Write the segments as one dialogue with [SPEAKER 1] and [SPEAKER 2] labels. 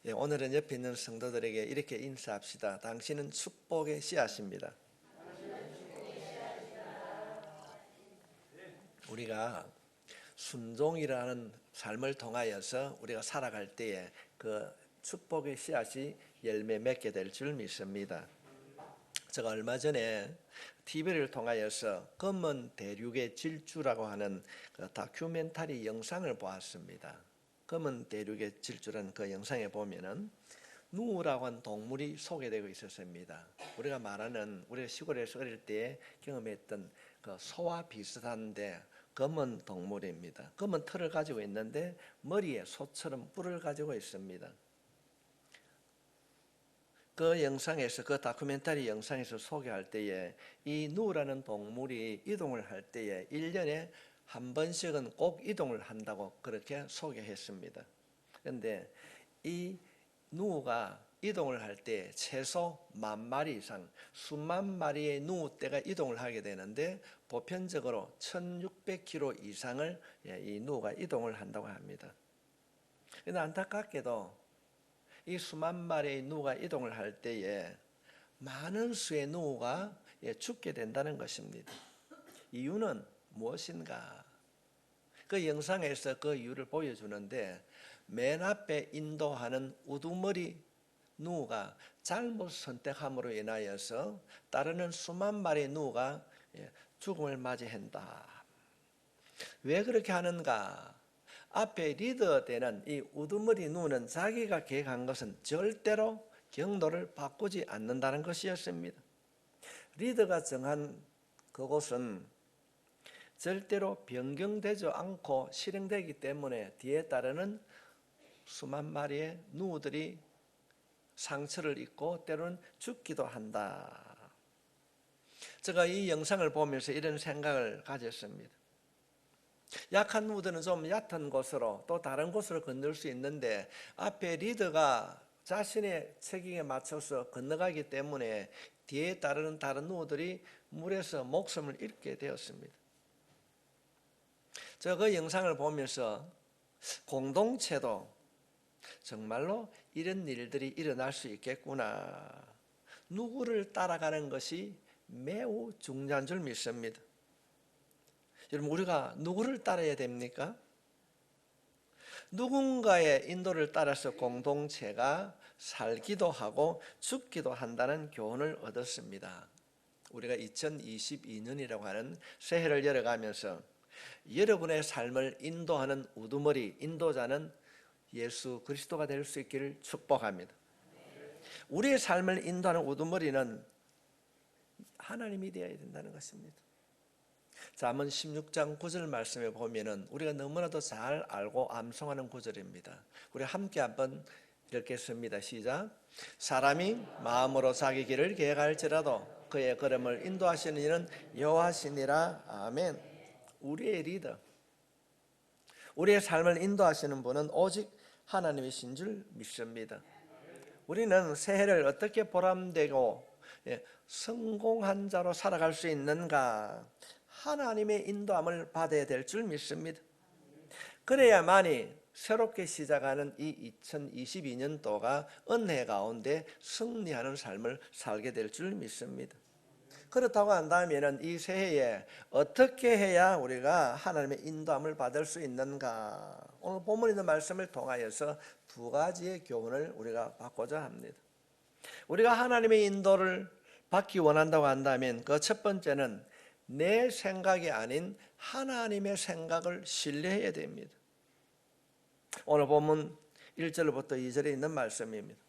[SPEAKER 1] 오늘은 옆에 있는 성도들에게 이렇게 인사합시다. 당신은 축복의 씨앗입니다. 우리가 순종이라는 삶을 통하여서 우리가 살아갈 때에 그 축복의 씨앗이 열매 맺게 될 줄 믿습니다. 제가 얼마 전에 TV를 통하여서 검은 대륙의 질주라고 하는 그 다큐멘터리 영상을 보았습니다. 검은 대륙의 질주라는 그 영상에 보면은 누라고 한 동물이 소개되고 있었습니다. 우리가 말하는 우리가 시골에서 어릴 때 경험했던 그 소와 비슷한데 검은 동물입니다. 검은 털을 가지고 있는데 머리에 소처럼 뿔을 가지고 있습니다. 그 영상에서 그 다큐멘터리 영상에서 소개할 때에 이 누라는 동물이 이동을 할 때에 1년에 한 번씩은 꼭 이동을 한다고 그렇게 소개했습니다. 그런데 이 누가 이동을 할 때 최소 10,000마리 이상, 수만 마리의 누떼가 이동을 하게 되는데 보편적으로 1,600km 이상을 이 누가 이동을 한다고 합니다. 그런데 안타깝게도 이 수만 마리의 누가 이동을 할 때에 많은 수의 누가 죽게 된다는 것입니다. 이유는 무엇인가? 그 영상에서 그 이유를 보여주는데 맨 앞에 인도하는 우두머리 누가 잘못 선택함으로 인하여서 따르는 수만 마리의 누가 죽음을 맞이한다. 왜 그렇게 하는가? 앞에 리더되는 이 우두머리 누는 자기가 계획한 것은 절대로 경로를 바꾸지 않는다는 것이었습니다. 리더가 정한 그곳은 절대로 변경되지 않고 실행되기 때문에 뒤에 따르는 수만 마리의 누들이 상처를 입고 때로는 죽기도 한다. 제가 이 영상을 보면서 이런 생각을 가졌습니다. 약한 누들은 좀 얕은 곳으로 또 다른 곳으로 건널 수 있는데 앞에 리더가 자신의 책임에 맞춰서 건너가기 때문에 뒤에 따르는 다른 누들이 물에서 목숨을 잃게 되었습니다. 저 그 영상을 보면서 공동체도 정말로 이런 일들이 일어날 수 있겠구나. 누구를 따라가는 것이 매우 중요한 줄 믿습니다. 여러분, 우리가 누구를 따라야 됩니까? 누군가의 인도를 따라서 공동체가 살기도 하고 죽기도 한다는 교훈을 얻었습니다. 우리가 2022년이라고 하는 새해를 열어가면서 여러분의 삶을 인도하는 우두머리, 인도자는 예수 그리스도가 될 수 있기를 축복합니다. 우리의 삶을 인도하는 우두머리는 하나님이 되어야 된다는 것입니다. 잠언 16장 9절 말씀에 보면은 우리가 너무나도 잘 알고 암송하는 구절입니다. 우리 함께 한번 읽겠습니다. 시작. 사람이 마음으로 자기 길을 계획할지라도 그의 걸음을 인도하시는 이는 여호와시니라. 아멘. 우리의 리더, 우리의 삶을 인도하시는 분은 오직 하나님이신 줄 믿습니다. 우리는 새해를 어떻게 보람되고 성공한 자로 살아갈 수 있는가? 하나님의 인도함을 받아야 될 줄 믿습니다. 그래야만이 새롭게 시작하는 이 2022년도가 은혜 가운데 승리하는 삶을 살게 될 줄 믿습니다. 그렇다고 한다면 이 새해에 어떻게 해야 우리가 하나님의 인도함을 받을 수 있는가? 오늘 본문에 있는 말씀을 통하여서 두 가지의 교훈을 우리가 받고자 합니다. 우리가 하나님의 인도를 받기 원한다고 한다면 그 첫 번째는 내 생각이 아닌 하나님의 생각을 신뢰해야 됩니다. 오늘 본문 1절부터 2절에 있는 말씀입니다.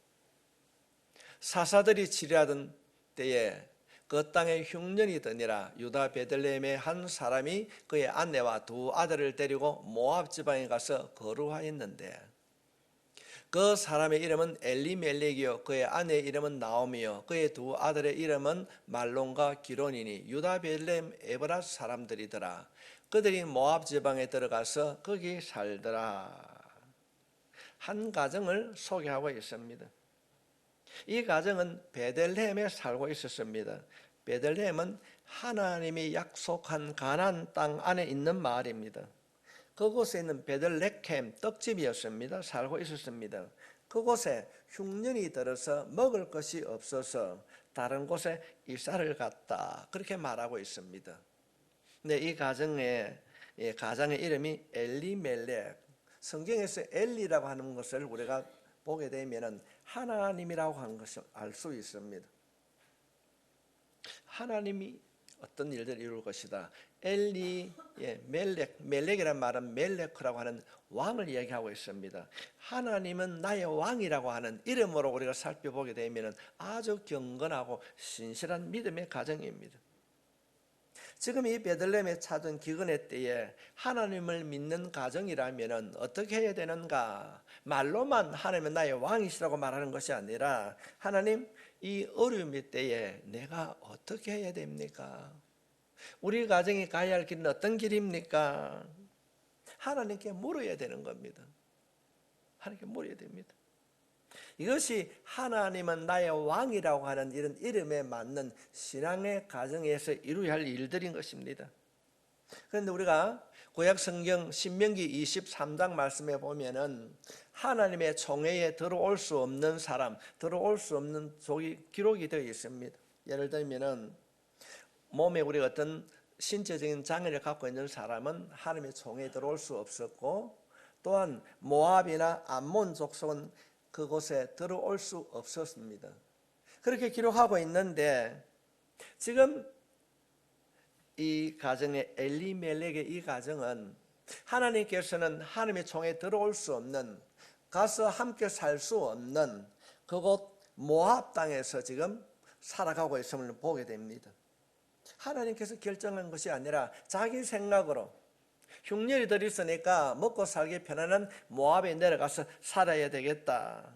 [SPEAKER 1] 사사들이 치료하던 때에 그 땅에 흉년이 드니라. 유다 베들레헴의 한 사람이 그의 아내와 두 아들을 데리고 모압 지방에 가서 거류하였는데 그 사람의 이름은 엘리멜렉이요 그의 아내의 이름은 나오미요 그의 두 아들의 이름은 말론과 기론이니 유다 베들레헴 에브라 사람들이더라. 그들이 모압 지방에 들어가서 거기 살더라. 한 가정을 소개하고 있습니다. 이 가정은 베들레헴에 살고 있었습니다. 베들레헴은 하나님이 약속한 가나안 땅 안에 있는 마을입니다. 그곳에 있는 베들레헴 떡집이었습니다. 살고 있었습니다. 그곳에 흉년이 들어서 먹을 것이 없어서 다른 곳에 이사를 갔다. 그렇게 말하고 있습니다. 근데 이 가정의 이름이 엘리멜렉. 성경에서 엘리라고 하는 것을 우리가 보게 되면 하나님이라고 하는 것을 알 수 있습니다. 하나님이 어떤 일들을 이룰 것이다. 멜렉이란 말은 멜렉이라고 하는 왕을 이야기하고 있습니다. 하나님은 나의 왕이라고 하는 이름으로 우리가 살펴보게 되면 아주 경건하고 신실한 믿음의 가정입니다. 지금 이 베들레헴에 찾은 기근의 때에 하나님을 믿는 가정이라면 어떻게 해야 되는가? 말로만 하나님은 나의 왕이시라고 말하는 것이 아니라 하나님, 이 어려움의 때에 내가 어떻게 해야 됩니까? 우리 가정이 가야 할 길은 어떤 길입니까? 하나님께 물어야 되는 겁니다. 하나님께 물어야 됩니다. 이것이 하나님은 나의 왕이라고 하는 이런 이름에 맞는 신앙의 가정에서 이루어야 할 일들인 것입니다. 그런데 우리가 구약 성경 신명기 23장 말씀에 보면은 하나님의 총회에 들어올 수 없는 사람, 들어올 수 없는 기록이 되어 있습니다. 예를 들면은 몸에 우리가 어떤 신체적인 장애를 갖고 있는 사람은 하나님의 총회에 들어올 수 없었고, 또한 모압이나 암몬 족속은 그곳에 들어올 수 없었습니다. 그렇게 기록하고 있는데 지금 이 가정의 엘리멜렉의 이 가정은 하나님께서는 하나님의 총에 들어올 수 없는, 가서 함께 살 수 없는 그곳 모압 땅에서 지금 살아가고 있음을 보게 됩니다. 하나님께서 결정한 것이 아니라 자기 생각으로 흉년이 들었으니까 먹고 살기 편안한 모압에 내려가서 살아야 되겠다.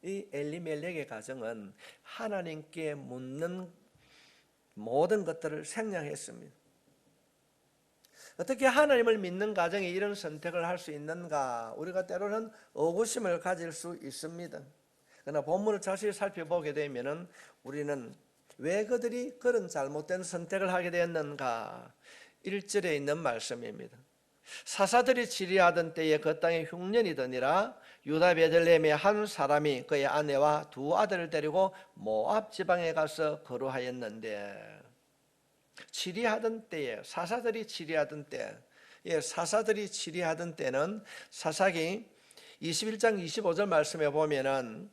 [SPEAKER 1] 이 엘리멜렉의 가정은 하나님께 묻는 모든 것들을 생략했습니다. 어떻게 하나님을 믿는 가정이 이런 선택을 할 수 있는가? 우리가 때로는 의구심을 가질 수 있습니다. 그러나 본문을 자세히 살펴보게 되면 우리는 왜 그들이 그런 잘못된 선택을 하게 되었는가? 1절에 있는 말씀입니다. 사사들이 치리하던 때에 그 땅에 흉년이 드니라. 유다 베들레헴의 한 사람이 그의 아내와 두 아들을 데리고 모압 지방에 가서 거류하였는데, 치리하던 때에, 사사들이 치리하던 때, 사사들이 치리하던 때는 사사기 21장 25절 말씀에 보면은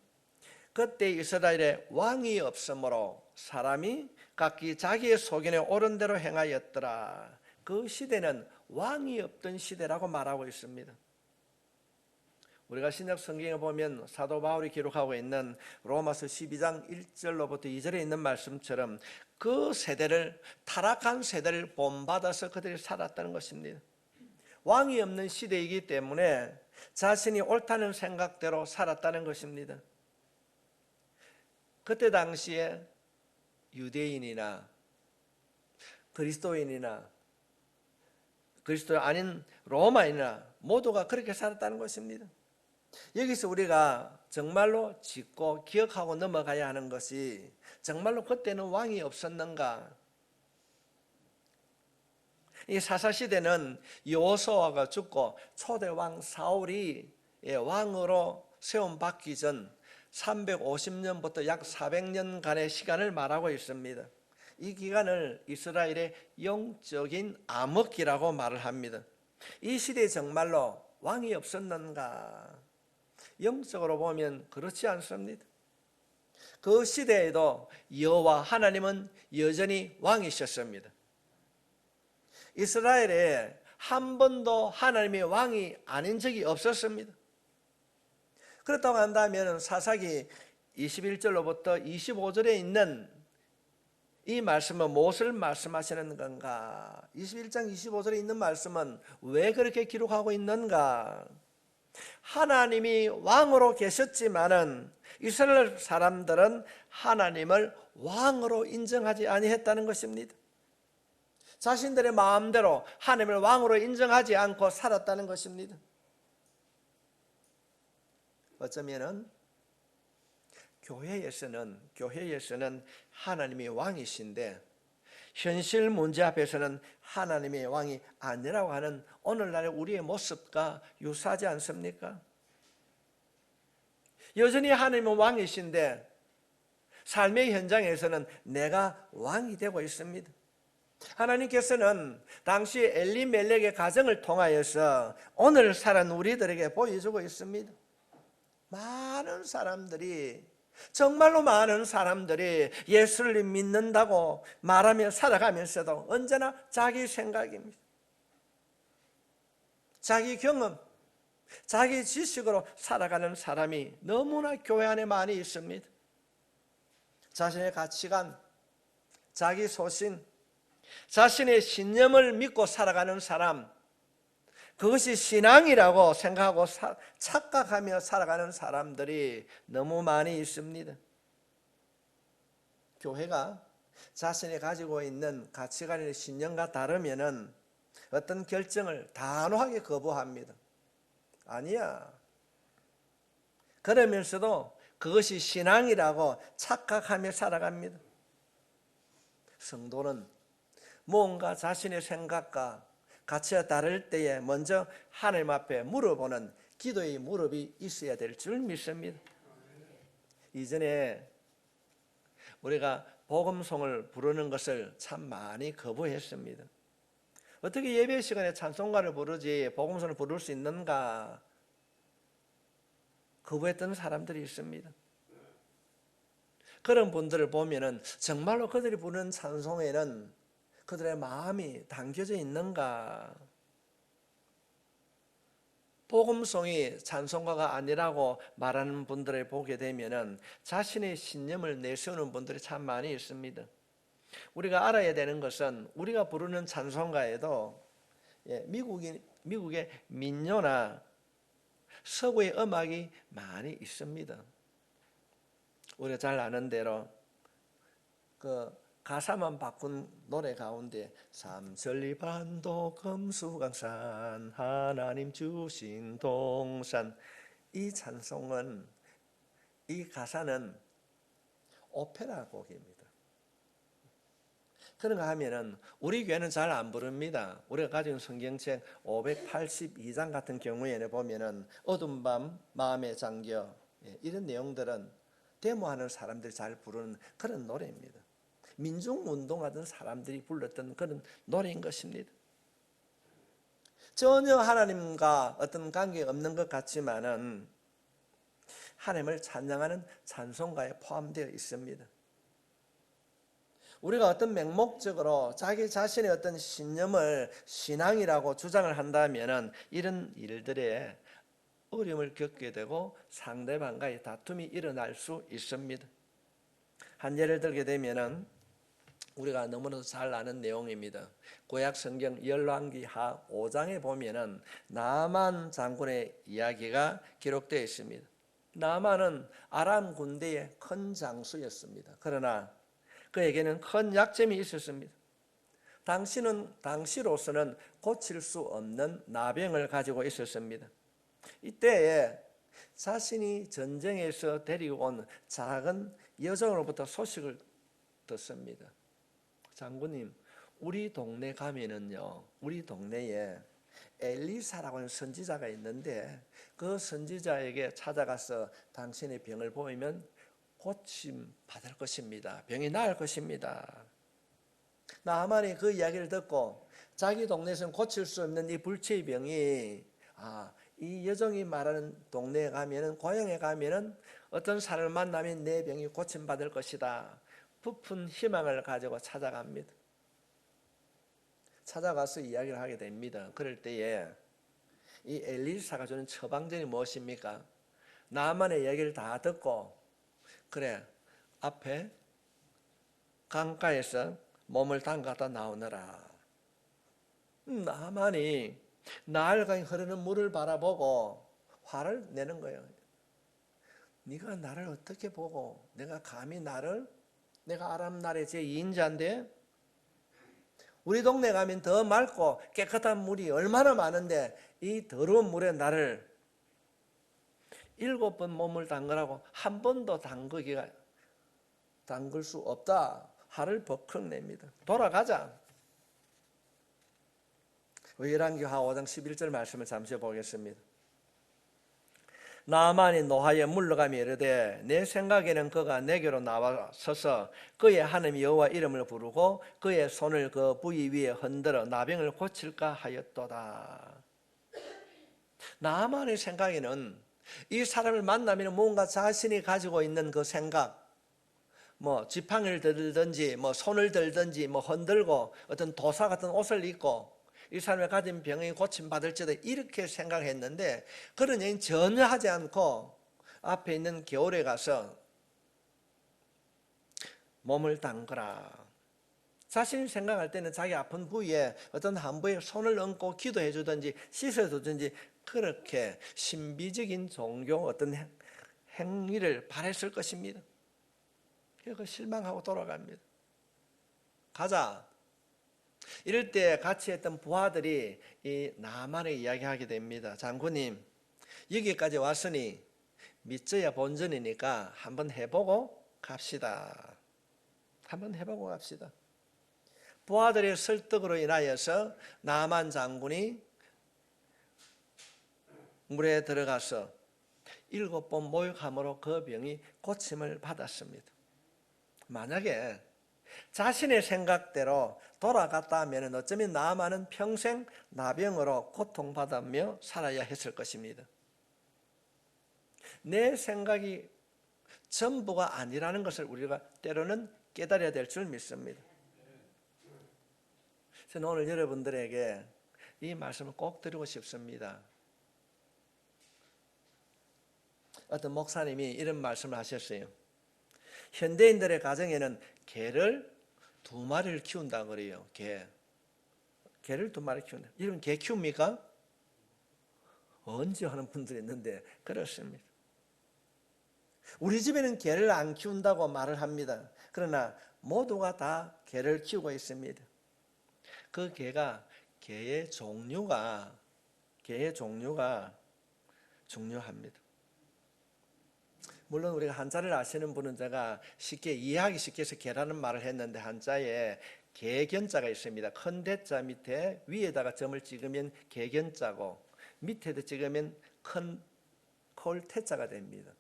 [SPEAKER 1] 그때 이스라엘에 왕이 없으므로 사람이 각기 자기의 소견에 옳은 대로 행하였더라. 그 시대는 왕이 없던 시대라고 말하고 있습니다. 우리가 신약 성경에 보면 사도 바울이 기록하고 있는 로마서 12장 1절로부터 2절에 있는 말씀처럼 그 세대를, 타락한 세대를 본받아서 그들이 살았다는 것입니다. 왕이 없는 시대이기 때문에 자신이 옳다는 생각대로 살았다는 것입니다. 그때 당시에 유대인이나 그리스도인이나 그리스도 아닌 로마인이나 모두가 그렇게 살았다는 것입니다. 여기서 우리가 정말로 짚고 기억하고 넘어가야 하는 것이, 정말로 그때는 왕이 없었는가? 이 사사시대는 여호수아가 죽고 초대왕 사울이 왕으로 세움받기 전 350년부터 약 400년간의 시간을 말하고 있습니다. 이 기간을 이스라엘의 영적인 암흑기라고 말을 합니다. 이 시대에 정말로 왕이 없었는가? 영적으로 보면 그렇지 않습니다. 그 시대에도 여호와 하나님은 여전히 왕이셨습니다. 이스라엘에 한 번도 하나님이 왕이 아닌 적이 없었습니다. 그렇다고 한다면 사사기 21절로부터 25절에 있는 이 말씀은 무엇을 말씀하시는 건가? 21장 25절에 있는 말씀은 왜 그렇게 기록하고 있는가? 하나님이 왕으로 계셨지만은 이스라엘 사람들은 하나님을 왕으로 인정하지 아니했다는 것입니다. 자신들의 마음대로 하나님을 왕으로 인정하지 않고 살았다는 것입니다. 어쩌면은 교회에서는 하나님이 왕이신데 현실 문제 앞에서는 하나님의 왕이 아니라고 하는 오늘날의 우리의 모습과 유사하지 않습니까? 여전히 하나님은 왕이신데 삶의 현장에서는 내가 왕이 되고 있습니다. 하나님께서는 당시 엘리멜렉의 가정을 통하여서 오늘 사는 우리들에게 보여주고 있습니다. 많은 사람들이, 정말로 많은 사람들이 예수를 믿는다고 말하며 살아가면서도 언제나 자기 생각입니다. 자기 경험, 자기 지식으로 살아가는 사람이 너무나 교회 안에 많이 있습니다. 자신의 가치관, 자기 소신, 자신의 신념을 믿고 살아가는 사람, 그것이 신앙이라고 생각하고 착각하며 살아가는 사람들이 너무 많이 있습니다. 교회가 자신이 가지고 있는 가치관이나 신념과 다르면은 어떤 결정을 단호하게 거부합니다. 아니야. 그러면서도 그것이 신앙이라고 착각하며 살아갑니다. 성도는 뭔가 자신의 생각과 가치가 다를 때에 먼저 하나님 앞에 물어보는 기도의 무릎이 있어야 될 줄 믿습니다. 이전에 우리가 복음송을 부르는 것을 참 많이 거부했습니다. 어떻게 예배 시간에 찬송가를 부르지 복음송을 부를 수 있는가 거부했던 사람들이 있습니다. 그런 분들을 보면은 정말로 그들이 부르는 찬송에는 그들의 마음이 담겨져 있는가? 복음송이 찬송가가 아니라고 말하는 분들을 보게 되면은 자신의 신념을 내세우는 분들이 참 많이 있습니다. 우리가 알아야 되는 것은 우리가 부르는 찬송가에도 미국의 민요나 서구의 음악이 많이 있습니다. 우리가 잘 아는 대로 그 가사만 바꾼 노래 가운데 삼천리반도 금수강산 하나님 주신 동산, 이 찬송은, 이 가사는 오페라 곡입니다. 그런가 하면은 우리 교회는 잘 안 부릅니다. 우리가 가진 성경책 582장 같은 경우에는 보면은 어두운 밤 마음에 잠겨, 이런 내용들은 데모하는 사람들이 잘 부르는 그런 노래입니다. 민중운동하던 사람들이 불렀던 그런 노래인 것입니다. 전혀 하나님과 어떤 관계 없는 것 같지만은 하나님을 찬양하는 찬송가에 포함되어 있습니다. 우리가 어떤 맹목적으로 자기 자신의 어떤 신념을 신앙이라고 주장을 한다면은 이런 일들에 어려움을 겪게 되고 상대방과의 다툼이 일어날 수 있습니다. 한 예를 들게 되면은 우리가 너무나도 잘 아는 내용입니다. 구약 성경 열왕기하 5장에 보면은 나만 장군의 이야기가 기록되어 있습니다. 나만은 아람 군대의 큰 장수였습니다. 그러나 그에게는 큰 약점이 있었습니다. 당시로서는 고칠 수 없는 나병을 가지고 있었습니다. 이때에 자신이 전쟁에서 데리고 온 작은 여종으로부터 소식을 듣습니다. 장군님, 우리 동네 가면은요, 우리 동네에 엘리사라고 하는 선지자가 있는데 그 선지자에게 찾아가서 당신의 병을 보이면 고침 받을 것입니다. 병이 나을 것입니다. 나아만이 그 이야기를 듣고 자기 동네에서는 고칠 수 없는 이 불치의 병이 이 여종이 말하는 동네에 가면은, 고향에 가면은 어떤 사람을 만나면 내 병이 고침 받을 것이다. 부푼 희망을 가지고 찾아갑니다. 찾아가서 이야기를 하게 됩니다. 그럴 때에 이 엘리사가 주는 처방전이 무엇입니까? 나만의 얘기를 다 듣고 그래, 앞에 강가에서 몸을 담가다 나오너라. 나만이 나흘간 흐르는 물을 바라보고 화를 내는 거예요. 네가 나를 어떻게 보고 내가 감히 내가 아람 나라의 제2인자인데 우리 동네 가면 더 맑고 깨끗한 물이 얼마나 많은데 이 더러운 물에 나를 7번 몸을 담그라고 한 번도 담글 수 없다. 화를 버컥 냅니다. 돌아가자. 열왕기하 5장 11절 말씀을 잠시 보겠습니다. 나만이 노하여 물러가며 이르되 내 생각에는 그가 내게로 나와서서 그의 하나님 여호와 이름을 부르고 그의 손을 그 부위 위에 흔들어 나병을 고칠까 하였도다. 나만의 생각에는 이 사람을 만나면 뭔가 자신이 가지고 있는 그 생각, 뭐 지팡이를 들든지 뭐 손을 들든지 뭐 흔들고 어떤 도사 같은 옷을 입고 이 사람의 가진 병이 고침받을지도 이렇게 생각했는데 그런 얘기는 전혀 하지 않고 앞에 있는 겨울에 가서 몸을 담그라. 자신이 생각할 때는 자기 아픈 부위에 어떤 한 부위에 손을 얹고 기도해 주든지 씻어 주든지 그렇게 신비적인 종교 어떤 행위를 바랬을 것입니다. 그래서 실망하고 돌아갑니다. 가자. 이럴 때 같이 했던 부하들이 이 나만의 이야기하게 됩니다. 장군님, 여기까지 왔으니 믿져야 본전이니까 한번 해보고 갑시다. 한번 해보고 갑시다. 부하들의 설득으로 인하여서 나만 장군이 물에 들어가서 7번 목욕함으로 그 병이 고침을 받았습니다. 만약에 자신의 생각대로 돌아갔다 하면 어쩌면 나만은 평생 나병으로 고통받으며 살아야 했을 것입니다. 내 생각이 전부가 아니라는 것을 우리가 때로는 깨달아야 될 줄 믿습니다. 저는 오늘 여러분들에게 이 말씀을 꼭 드리고 싶습니다. 어떤 목사님이 이런 말씀을 하셨어요. 현대인들의 가정에는 개를 2마리를 키운다 그래요. 개를 2마리 키운다. 이런 개 키웁니까? 언제 하는 분들이 있는데 그렇습니다. 우리 집에는 개를 안 키운다고 말을 합니다. 그러나 모두가 다 개를 키우고 있습니다. 그 개의 종류가 중요합니다. 물론 우리가 한자를 아시는 분은 제가 쉽게 이해하기 쉽게 해서 개라는 말을 했는데 한자에 개견자가 있습니다. 큰 대자 밑에 위에다가 점을 찍으면 개견자고 밑에도 찍으면 큰 태자가 됩니다.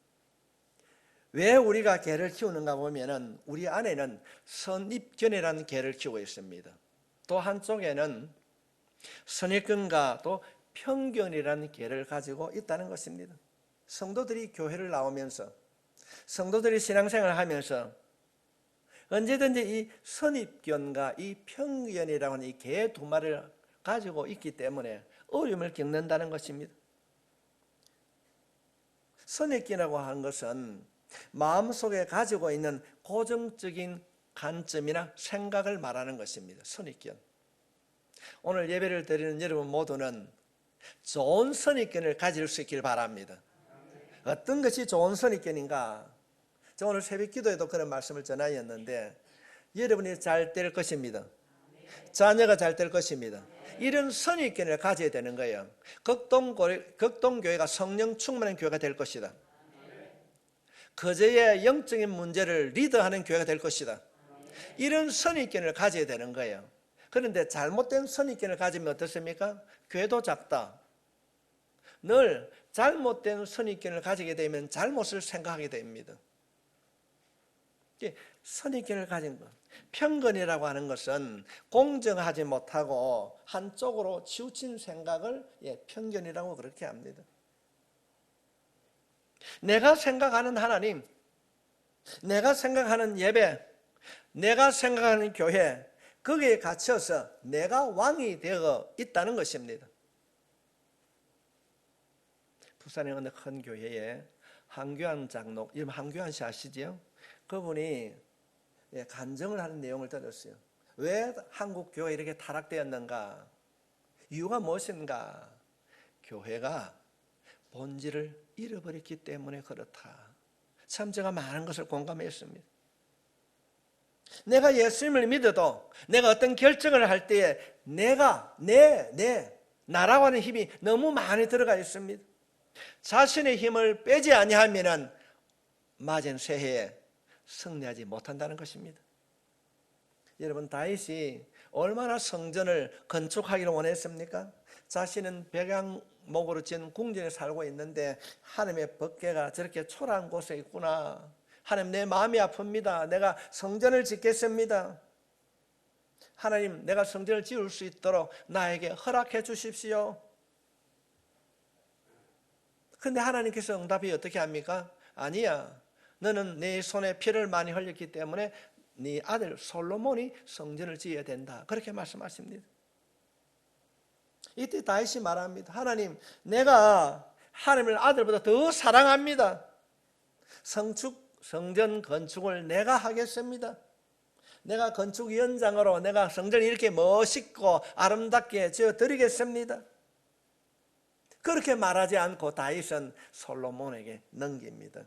[SPEAKER 1] 왜 우리가 개를 키우는가 보면은 우리 안에는 선입견이라는 개를 키우고 있습니다. 또 한쪽에는 선입견과 또 편견이라는 개를 가지고 있다는 것입니다. 성도들이 교회를 나오면서 성도들이 신앙생활을 하면서 언제든지 이 선입견과 이 편견이라고 하는 이 개 2마리를 가지고 있기 때문에 어려움을 겪는다는 것입니다. 선입견이라고 하는 것은 마음속에 가지고 있는 고정적인 관점이나 생각을 말하는 것입니다. 선입견. 오늘 예배를 드리는 여러분 모두는 좋은 선입견을 가질 수 있길 바랍니다. 어떤 것이 좋은 선입견인가? 저 오늘 새벽 기도에도 그런 말씀을 전하였는데 여러분이 잘 될 것입니다. 자녀가 잘 될 것입니다. 이런 선입견을 가져야 되는 거예요. 극동교회가 성령 충만한 교회가 될 것이다. 거제의 영적인 문제를 리더하는 교회가 될 것이다. 이런 선입견을 가져야 되는 거예요. 그런데 잘못된 선입견을 가지면 어떻습니까? 교회도 작다. 늘 잘못된 선입견을 가지게 되면 잘못을 생각하게 됩니다. 선입견을 가진 것, 편견이라고 하는 것은 공정하지 못하고 한쪽으로 치우친 생각을 편견이라고 그렇게 합니다. 내가 생각하는 하나님, 내가 생각하는 예배, 내가 생각하는 교회, 거기에 갇혀서 내가 왕이 되어 있다는 것입니다. 부산의 어느 큰 교회에 한교안 장로, 이름 한교안 씨 아시죠? 그분이 간증을 하는 내용을 들었어요. 왜 한국 교회가 이렇게 타락되었는가? 이유가 무엇인가? 교회가 본질을 잃어버렸기 때문에 그렇다. 참 제가 많은 것을 공감했습니다. 내가 예수님을 믿어도 내가 어떤 결정을 할 때에 나라고 하는 힘이 너무 많이 들어가 있습니다. 자신의 힘을 빼지 아니하면은 맞은 새해에 승리하지 못한다는 것입니다. 여러분 다윗이 얼마나 성전을 건축하기를 원했습니까? 자신은 백양목으로 지은 궁전에 살고 있는데 하나님의 법궤가 저렇게 초라한 곳에 있구나. 하나님, 내 마음이 아픕니다. 내가 성전을 짓겠습니다. 하나님, 내가 성전을 지을 수 있도록 나에게 허락해 주십시오. 근데 하나님께서 응답이 어떻게 합니까? 아니야, 너는 내 손에 피를 많이 흘렸기 때문에 네 아들 솔로몬이 성전을 지어야 된다. 그렇게 말씀하십니다. 이때 다윗이 말합니다. 하나님, 내가 하나님을 아들보다 더 사랑합니다. 성전 건축을 내가 하겠습니다. 내가 건축위원장으로 내가 성전을 이렇게 멋있고 아름답게 지어드리겠습니다. 그렇게 말하지 않고 다윗은 솔로몬에게 넘깁니다.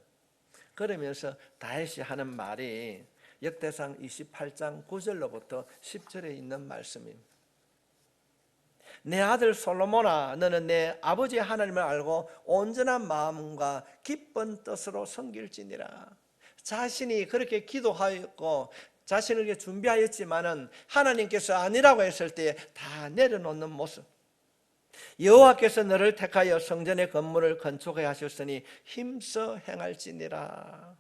[SPEAKER 1] 그러면서 다윗이 하는 말이 역대상 28장 9절로부터 10절에 있는 말씀입니다. 내 아들 솔로몬아, 너는 내 아버지 하나님을 알고 온전한 마음과 기쁜 뜻으로 섬길지니라. 자신이 그렇게 기도하였고 자신을 이렇게 준비하였지만은 하나님께서 아니라고 했을 때 다 내려놓는 모습. 여호와께서 너를 택하여 성전의 건물을 건축하여 하셨으니 힘써 행할지니라.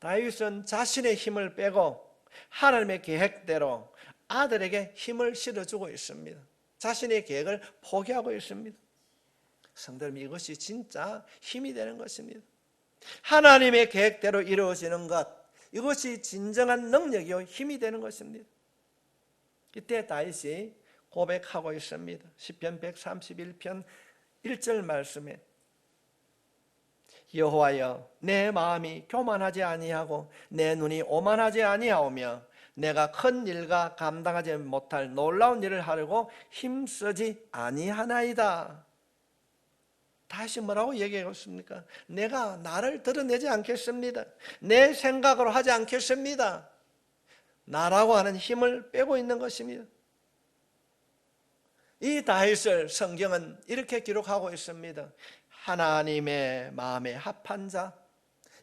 [SPEAKER 1] 다윗은 자신의 힘을 빼고 하나님의 계획대로 아들에게 힘을 실어주고 있습니다. 자신의 계획을 포기하고 있습니다. 성도님, 이것이 진짜 힘이 되는 것입니다. 하나님의 계획대로 이루어지는 것, 이것이 진정한 능력이요 힘이 되는 것입니다. 이때 다윗이 고백하고 있습니다. 시편 131편 1절 말씀에 여호와여, 내 마음이 교만하지 아니하고 내 눈이 오만하지 아니하오며 내가 큰 일과 감당하지 못할 놀라운 일을 하려고 힘쓰지 아니하나이다. 다시 뭐라고 얘기했습니까? 내가 나를 드러내지 않겠습니다. 내 생각으로 하지 않겠습니다. 나라고 하는 힘을 빼고 있는 것입니다. 이 다윗을 성경은 이렇게 기록하고 있습니다. 하나님의 마음에 합한 자,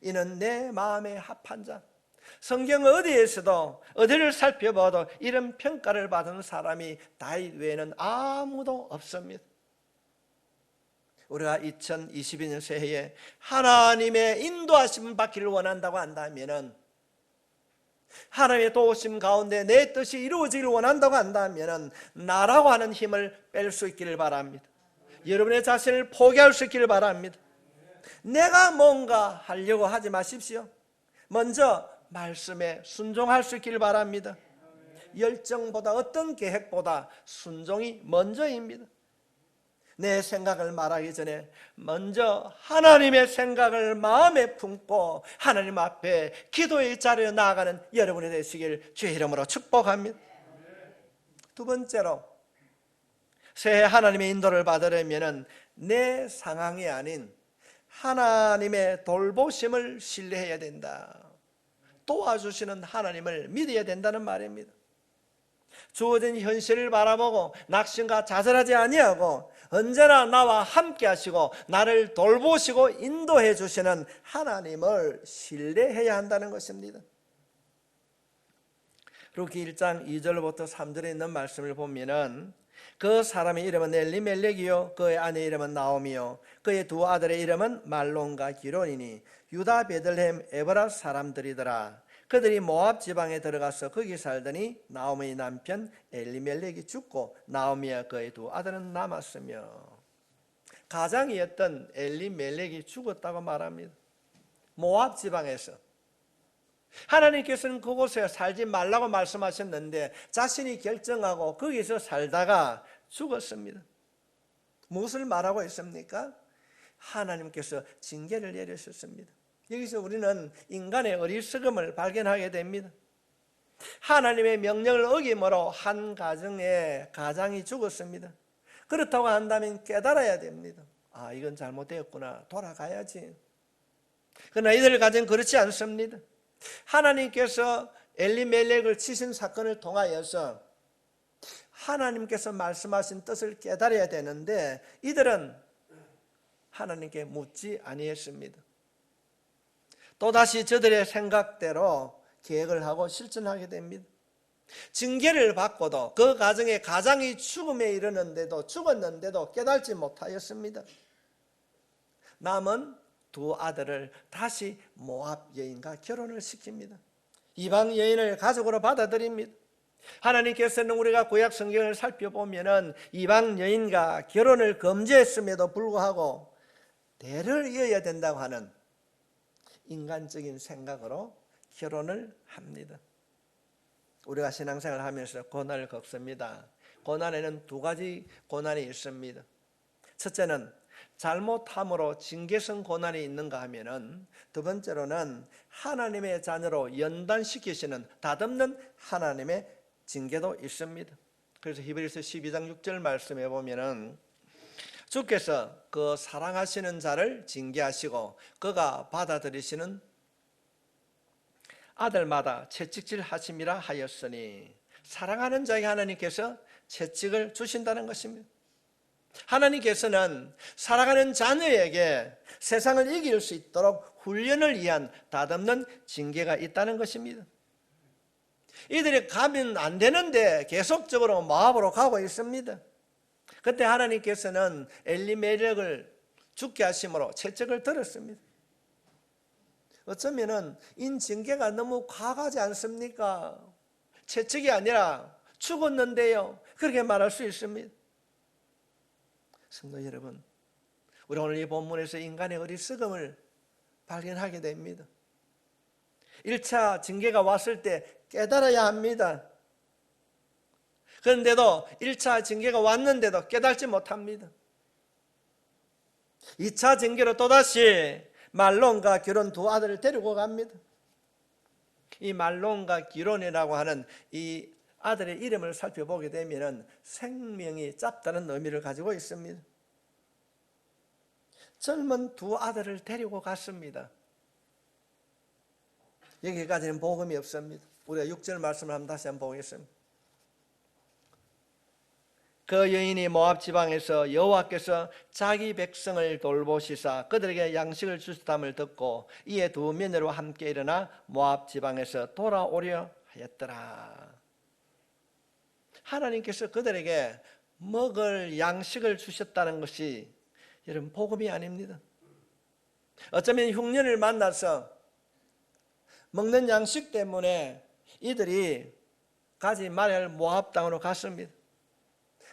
[SPEAKER 1] 이는 내 마음에 합한 자. 성경 어디에서도 어디를 살펴봐도 이런 평가를 받은 사람이 다윗 외에는 아무도 없습니다. 우리가 2022년 새해에 하나님의 인도하심 받기를 원한다고 한다면, 하나님의 도우심 가운데 내 뜻이 이루어지기를 원한다고 한다면 나라고 하는 힘을 뺄 수 있기를 바랍니다. 여러분의 자신을 포기할 수 있기를 바랍니다. 내가 뭔가 하려고 하지 마십시오. 먼저 말씀에 순종할 수 있기를 바랍니다. 열정보다, 어떤 계획보다 순종이 먼저입니다. 내 생각을 말하기 전에 먼저 하나님의 생각을 마음에 품고 하나님 앞에 기도의 자리에 나아가는 여러분이 되시길 주의 이름으로 축복합니다. 두 번째로, 새해 하나님의 인도를 받으려면 내 상황이 아닌 하나님의 돌보심을 신뢰해야 된다. 도와주시는 하나님을 믿어야 된다는 말입니다. 주어진 현실을 바라보고 낙심과 좌절하지 아니하고 언제나 나와 함께 하시고 나를 돌보시고 인도해 주시는 하나님을 신뢰해야 한다는 것입니다. 루키 1장 2절부터 3절에 있는 말씀을 보면은 그 사람의 이름은 엘리멜렉이요 그의 아내 이름은 나오미요 그의 두 아들의 이름은 말론과 기론이니 유다 베들레헴 에브라 사람들이더라. 그들이 모압 지방에 들어가서 거기 살더니 나오미의 남편 엘리멜렉이 죽고 나오미와 그의 두 아들은 남았으며, 가장이었던 엘리멜렉이 죽었다고 말합니다. 모압 지방에서 하나님께서는 그곳에 살지 말라고 말씀하셨는데 자신이 결정하고 거기서 살다가 죽었습니다. 무엇을 말하고 있습니까? 하나님께서 징계를 내리셨습니다. 여기서 우리는 인간의 어리석음을 발견하게 됩니다. 하나님의 명령을 어김으로 한 가장이 죽었습니다. 그렇다고 한다면 깨달아야 됩니다. 아, 이건 잘못되었구나, 돌아가야지. 그러나 이들 가정은 그렇지 않습니다. 하나님께서 엘리멜렉을 치신 사건을 통하여서 하나님께서 말씀하신 뜻을 깨달아야 되는데 이들은 하나님께 묻지 아니했습니다. 또다시 저들의 생각대로 계획을 하고 실천하게 됩니다. 징계를 받고도 그 가정의 가장이 죽음에 이르는데도 죽었는데도 깨달지 못하였습니다. 남은 두 아들을 다시 모압 여인과 결혼을 시킵니다. 이방 여인을 가족으로 받아들입니다. 하나님께서는 우리가 구약 성경을 살펴보면은 이방 여인과 결혼을 금지했음에도 불구하고 대를 이어야 된다고 하는 인간적인 생각으로 결혼을 합니다. 우리가 신앙생활을 하면서 고난을 겪습니다. 고난에는 두 가지 고난이 있습니다. 첫째는 잘못함으로 징계성 고난이 있는가 하면은, 두 번째로는 하나님의 자녀로 연단시키시는 다듬는 하나님의 징계도 있습니다. 그래서 히브리서 12장 6절 말씀해 보면은 주께서 그 사랑하시는 자를 징계하시고 그가 받아들이시는 아들마다 채찍질 하심이라 하였으니, 사랑하는 자에게 하나님께서 채찍을 주신다는 것입니다. 하나님께서는 사랑하는 자녀에게 세상을 이길 수 있도록 훈련을 위한 다듬는 징계가 있다는 것입니다. 이들이 가면 안 되는데 계속적으로 모압으로 가고 있습니다. 그때 하나님께서는 엘리멜렉을 죽게 하심으로 채찍을 들었습니다. 어쩌면은 이 징계가 너무 과하지 않습니까? 채찍이 아니라 죽었는데요, 그렇게 말할 수 있습니다. 성도 여러분, 우리 오늘 이 본문에서 인간의 어리석음을 발견하게 됩니다. 1차 징계가 왔을 때 깨달아야 합니다. 그런데도 1차 징계가 왔는데도 깨달지 못합니다. 2차 징계로 또다시 말론과 기론 두 아들을 데리고 갑니다. 이 말론과 기론이라고 하는 이 아들의 이름을 살펴보게 되면 생명이 짧다는 의미를 가지고 있습니다. 젊은 두 아들을 데리고 갔습니다. 여기까지는 복음이 없습니다. 우리가 6절 말씀을 한번 다시 한번 보겠습니다. 그 여인이 모압 지방에서 여호와께서 자기 백성을 돌보시사 그들에게 양식을 주셨담을 듣고 이에 두 며느리와 함께 일어나 모압 지방에서 돌아오려 하였더라. 하나님께서 그들에게 먹을 양식을 주셨다는 것이 여러분 복음이 아닙니다. 어쩌면 흉년을 만나서 먹는 양식 때문에 이들이 가지 말아야 할 모압 땅으로 갔습니다.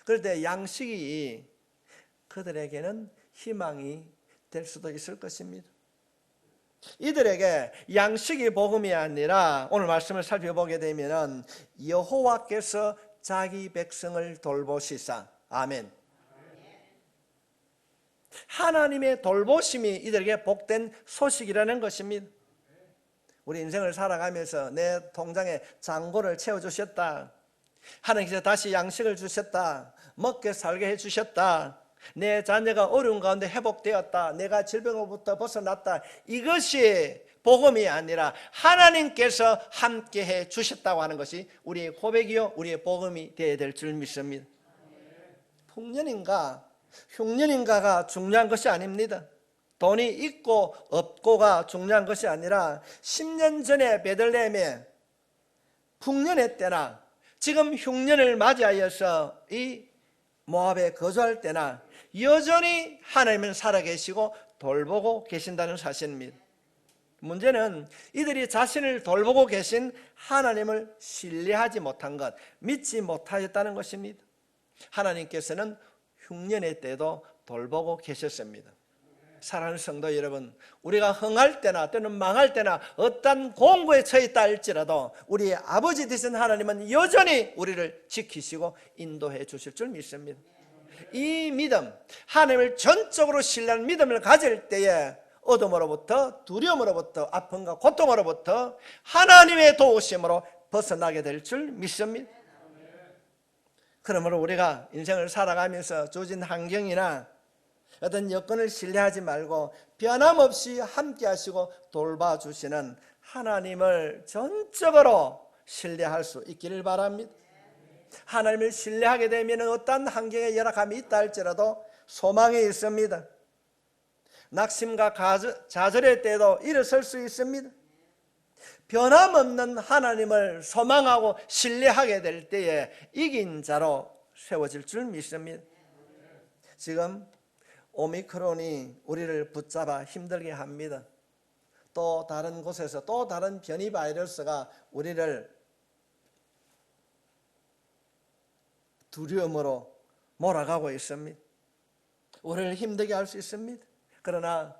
[SPEAKER 1] 그런데 양식이 그들에게는 희망이 될 수도 있을 것입니다. 이들에게 양식이 복음이 아니라 오늘 말씀을 살펴보게 되면 여호와께서 자기 백성을 돌보시사, 아멘. 하나님의 돌보심이 이들에게 복된 소식이라는 것입니다. 우리 인생을 살아가면서 내 통장에 잔고를 채워주셨다, 하나님께서 다시 양식을 주셨다, 먹게 살게 해주셨다, 내 자녀가 어려운 가운데 회복되었다, 내가 질병으로부터 벗어났다, 이것이 복음이 아니라 하나님께서 함께 해 주셨다고 하는 것이 우리의 고백이요 우리의 복음이 되어야 될 줄 믿습니다. 풍년인가 흉년인가가 중요한 것이 아닙니다. 돈이 있고 없고가 중요한 것이 아니라 10년 전에 베들레헴에 풍년의 때나 지금 흉년을 맞이하여서 이 모압에 거주할 때나 여전히 하나님은 살아계시고 돌보고 계신다는 사실입니다. 문제는 이들이 자신을 돌보고 계신 하나님을 신뢰하지 못한 것, 믿지 못하였다는 것입니다. 하나님께서는 흉년의 때도 돌보고 계셨습니다. 사랑하는 성도 여러분, 우리가 흥할 때나 또는 망할 때나 어떤 공고에 처했다 할지라도 우리의 아버지 되신 하나님은 여전히 우리를 지키시고 인도해 주실 줄 믿습니다. 이 믿음, 하나님을 전적으로 신뢰하는 믿음을 가질 때에 어둠으로부터, 두려움으로부터, 아픔과 고통으로부터 하나님의 도우심으로 벗어나게 될 줄 믿습니다. 그러므로 우리가 인생을 살아가면서 주어진 환경이나 어떤 여건을 신뢰하지 말고 변함없이 함께 하시고 돌봐주시는 하나님을 전적으로 신뢰할 수 있기를 바랍니다. 하나님을 신뢰하게 되면 어떤 환경에 열악함이 있다 할지라도 소망이 있습니다. 낙심과 좌절의 때도 일어설 수 있습니다. 변함없는 하나님을 소망하고 신뢰하게 될 때에 이긴 자로 세워질 줄 믿습니다. 지금 오미크론이 우리를 붙잡아 힘들게 합니다. 또 다른 곳에서 또 다른 변이 바이러스가 우리를 두려움으로 몰아가고 있습니다. 우리를 힘들게 할 수 있습니다. 그러나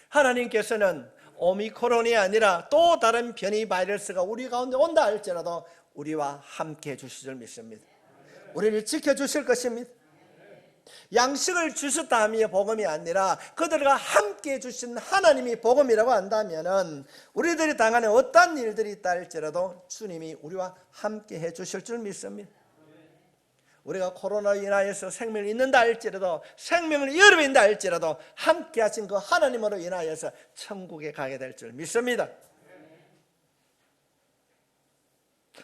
[SPEAKER 1] 하나님께서는 오미크론이 아니라 또 다른 변이 바이러스가 우리 가운데 온다 할지라도 우리와 함께 해주실 줄 믿습니다. 우리를 지켜주실 것입니다. 양식을 주셨다 함이 복음이 아니라 그들과 함께 해주신 하나님이 복음이라고 한다면 우리들이 당하는 어떤 일들이 있다 할지라도 주님이 우리와 함께 해주실 줄 믿습니다. 우리가 코로나로 인하여서 생명을 잃는다 할지라도 생명을 잃어버린다 할지라도 함께 하신 그 하나님으로 인하여서 천국에 가게 될 줄 믿습니다.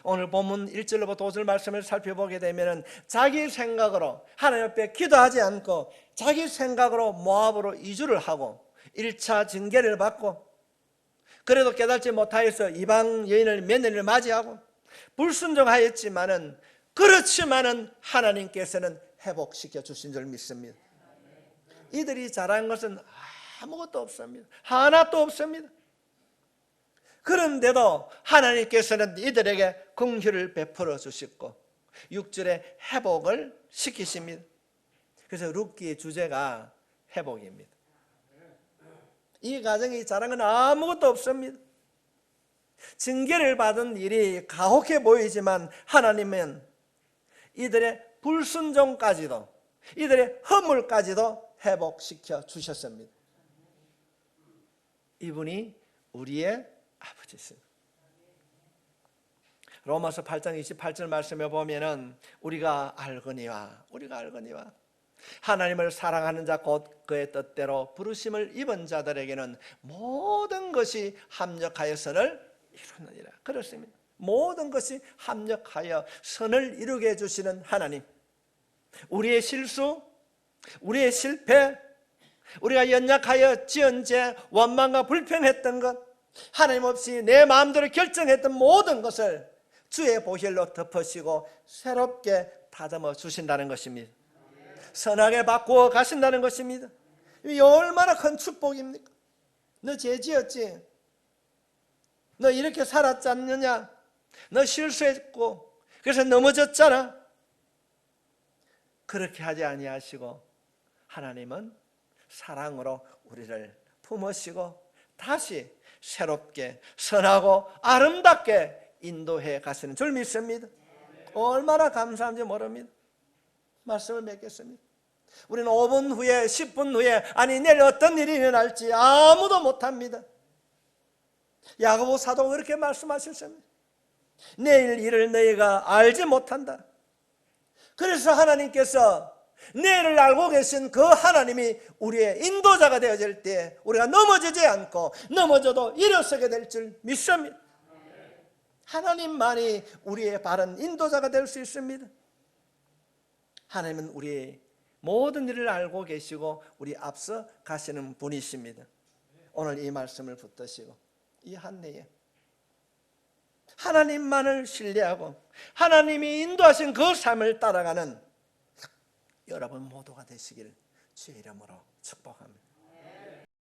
[SPEAKER 1] 오늘 본문 1절로부터 5절 말씀을 살펴보게 되면 자기 생각으로 하나님 앞에 기도하지 않고 자기 생각으로 모압으로 이주를 하고 1차 징계를 받고 그래도 깨닫지 못하여서 이방 여인을 며느리를 맞이하고 불순종하였지만은 그렇지만은 하나님께서는 회복시켜 주신 줄 믿습니다. 이들이 잘한 것은 아무것도 없습니다. 하나도 없습니다. 그런데도 하나님께서는 이들에게 긍휼을 베풀어 주시고 6절에 회복을 시키십니다. 그래서 룻기의 주제가 회복입니다. 이 가정이 잘한 건 아무것도 없습니다. 징계를 받은 일이 가혹해 보이지만 하나님은 이들의 불순종까지도 이들의 허물까지도 회복시켜 주셨습니다. 이분이 우리의 아버지십니다. 로마서 8장 28절 말씀에 보면은 우리가 알거니와 하나님을 사랑하는 자 곧 그의 뜻대로 부르심을 입은 자들에게는 모든 것이 합력하여 선을 이루느니라. 그렇습니다. 모든 것이 합력하여 선을 이루게 해주시는 하나님, 우리의 실수, 우리의 실패, 우리가 연약하여 지은 죄, 원망과 불평했던 것, 하나님 없이 내 마음대로 결정했던 모든 것을 주의 보혈로 덮으시고 새롭게 다듬어 주신다는 것입니다. 선하게 바꾸어 가신다는 것입니다. 이 얼마나 큰 축복입니까? 너 죄 지었지? 너 이렇게 살았지 않느냐? 너 실수했고 그래서 넘어졌잖아. 그렇게 하지 아니하시고 하나님은 사랑으로 우리를 품으시고 다시 새롭게 선하고 아름답게 인도해 가시는 줄 믿습니다. 얼마나 감사한지 모릅니다. 말씀을 맺겠습니다. 우리는 5분 후에 10분 후에 아니 내일 어떤 일이 일어날지 아무도 못합니다. 야고보 사도가 그렇게 말씀하셨습니다. 내일 일을 너희가 알지 못한다. 그래서 하나님께서 내일을 알고 계신 그 하나님이 우리의 인도자가 되어질 때 우리가 넘어지지 않고 넘어져도 일어서게 될 줄 믿습니다. 하나님만이 우리의 바른 인도자가 될 수 있습니다. 하나님은 우리의 모든 일을 알고 계시고 우리 앞서 가시는 분이십니다. 오늘 이 말씀을 붙드시고 이 한 해에 하나님만을 신뢰하고 하나님이 인도하신 그 삶을 따라가는 여러분 모두가 되시기를 주의 이름으로 축복합니다.